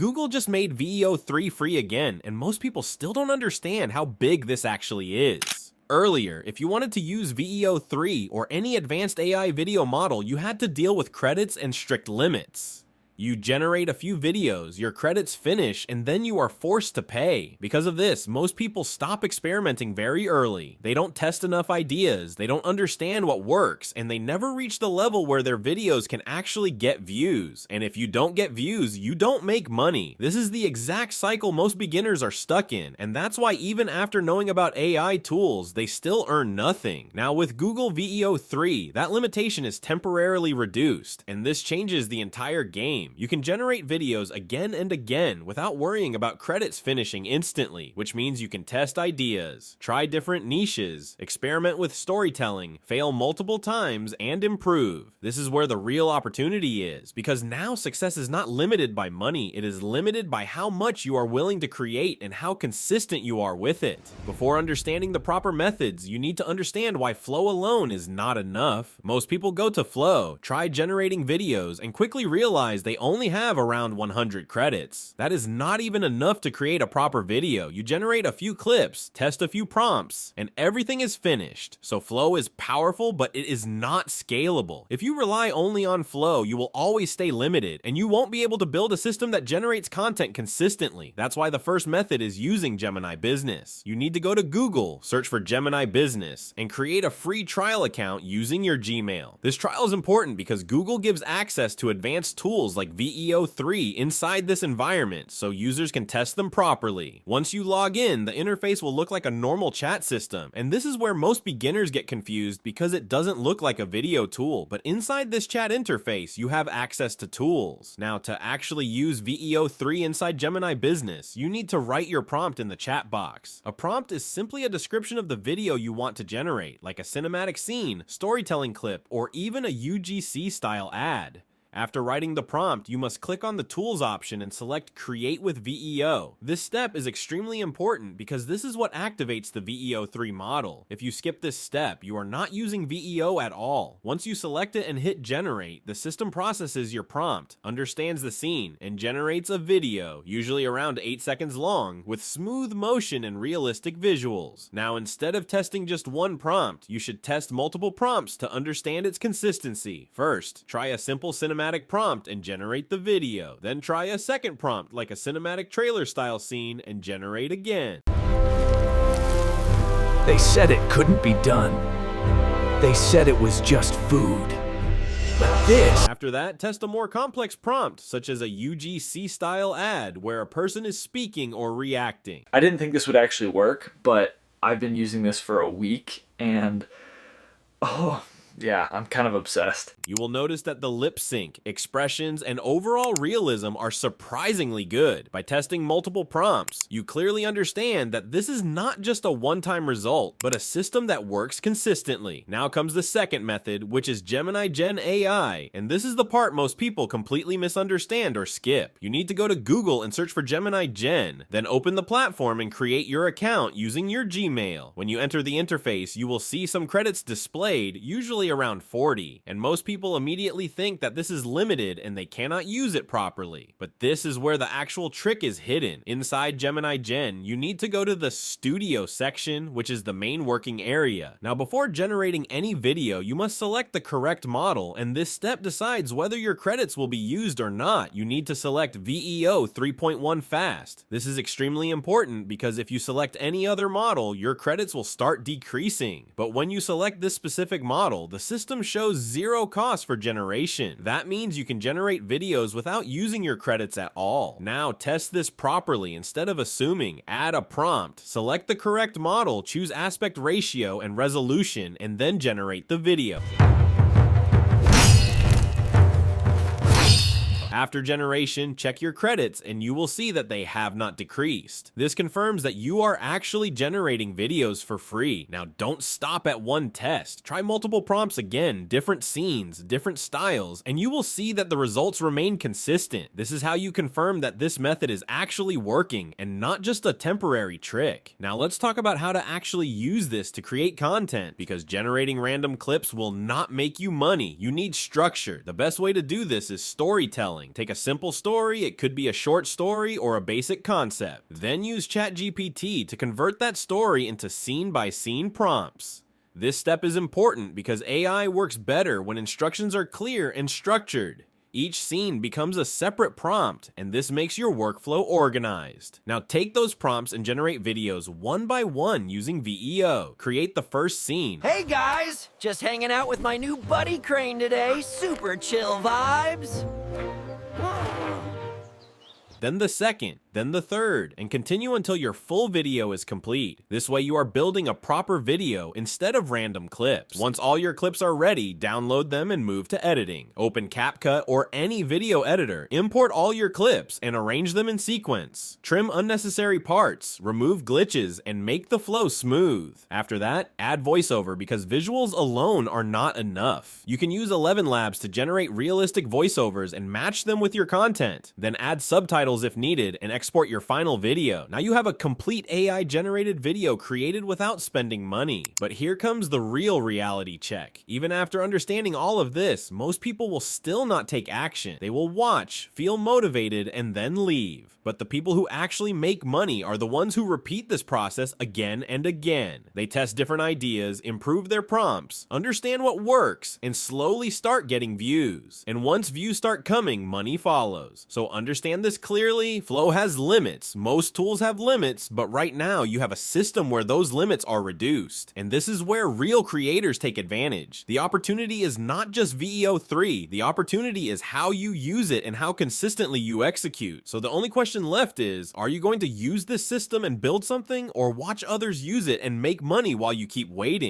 Google just made VEO 3 free again, and most people still don't understand how big this actually is. Earlier, if you wanted to use VEO 3 or any advanced AI video model, you had to deal with credits and strict limits. You generate a few videos, your credits finish, and then you are forced to pay. Because of this, most people stop experimenting very early. They don't test enough ideas, they don't understand what works, and they never reach the level where their videos can actually get views. And if you don't get views, you don't make money. This is the exact cycle most beginners are stuck in, and that's why even after knowing about AI tools, they still earn nothing. Now with Google VEO 3, that limitation is temporarily reduced, and this changes the entire game. You can generate videos again and again without worrying about credits finishing instantly, which means you can test ideas, try different niches, experiment with storytelling, fail multiple times, and improve. This is where the real opportunity is, because now success is not limited by money, it is limited by how much you are willing to create and how consistent you are with it. Before understanding the proper methods, you need to understand why flow alone is not enough. Most people go to flow, try generating videos, and quickly realize they only have around 100 credits. That is not even enough to create a proper video. You generate a few clips, test a few prompts, and everything is finished. So flow is powerful, but it is not scalable. If you rely only on flow, you will always stay limited, and you won't be able to build a system that generates content consistently. That's why the first method is using Gemini Business. You need to go to Google, search for Gemini Business, and create a free trial account using your Gmail. This trial is important because Google gives access to advanced tools like VEO 3 inside this environment so users can test them properly. Once you log in, the interface will look like a normal chat system, and this is where most beginners get confused because it doesn't look like a video tool, but inside this chat interface, you have access to tools. Now, to actually use VEO 3 inside Gemini Business, you need to write your prompt in the chat box. A prompt is simply a description of the video you want to generate, like a cinematic scene, storytelling clip, or even a UGC-style ad. After writing the prompt, you must click on the Tools option and select Create with VEO. This step is extremely important because this is what activates the VEO 3 model. If you skip this step, you are not using VEO at all. Once you select it and hit Generate, the system processes your prompt, understands the scene, and generates a video, usually around 8 seconds long, with smooth motion and realistic visuals. Now, instead of testing just one prompt, you should test multiple prompts to understand its consistency. First, try a simple cinematic prompt and generate the video. Then try a second prompt like a cinematic trailer style scene and generate again. They said it couldn't be done. They said it was just food. But this... After that, test a more complex prompt, such as a UGC style ad where a person is speaking or reacting. I didn't think this would actually work, but I've been using this for a week and yeah, I'm kind of obsessed. You will notice that the lip sync, expressions, and overall realism are surprisingly good. By testing multiple prompts, you clearly understand that this is not just a one-time result, but a system that works consistently. Now comes the second method, which is Gemini Gen AI, and this is the part most people completely misunderstand or skip. You need to go to Google and search for Gemini Gen, then open the platform and create your account using your Gmail. When you enter the interface, you will see some credits displayed, usually around 40, and most people immediately think that this is limited and they cannot use it properly. But this is where the actual trick is hidden. Inside Gemini Gen, you need to go to the Studio section, which is the main working area. Now, before generating any video, you must select the correct model, and this step decides whether your credits will be used or not. You need to select VEO 3.1 Fast. This is extremely important because if you select any other model, your credits will start decreasing. But when you select this specific model, the system shows zero cost for generation. That means you can generate videos without using your credits at all. Now test this properly. Instead of assuming, add a prompt, select the correct model, choose aspect ratio and resolution, and then generate the video. After generation, check your credits and you will see that they have not decreased. This confirms that you are actually generating videos for free. Now don't stop at one test. Try multiple prompts again, different scenes, different styles, and you will see that the results remain consistent. This is how you confirm that this method is actually working and not just a temporary trick. Now let's talk about how to actually use this to create content, because generating random clips will not make you money. You need structure. The best way to do this is storytelling. storytelling. Take a simple story, it could be a short story or a basic concept. Then use ChatGPT to convert that story into scene-by-scene prompts. This step is important because AI works better when instructions are clear and structured. Each scene becomes a separate prompt, and this makes your workflow organized. Now take those prompts and generate videos one by one using VEO. Create the first scene. Hey guys, just hanging out with my new buddy Crane today. Super chill vibes. Then the second, then the third, and continue until your full video is complete. This way you are building a proper video instead of random clips. Once all your clips are ready, download them and move to editing. Open CapCut or any video editor, import all your clips, and arrange them in sequence. Trim unnecessary parts, remove glitches, and make the flow smooth. After that, add voiceover because visuals alone are not enough. You can use 11 Labs to generate realistic voiceovers and match them with your content. Then add subtitles if needed and export your final video. Now you have a complete AI generated video created without spending money. But here comes the real reality check. Even after understanding all of this, most people will still not take action. They will watch, feel motivated, and then leave. But the people who actually make money are the ones who repeat this process again and again. They test different ideas, improve their prompts, understand what works, and slowly start getting views. And once views start coming, money follows. So understand this clearly. Flow has limits. Most tools have limits, but right now you have a system where those limits are reduced. And this is where real creators take advantage. The opportunity is not just VEO 3. The opportunity is how you use it and how consistently you execute. So the only question left is, are you going to use this system and build something, or watch others use it and make money while you keep waiting?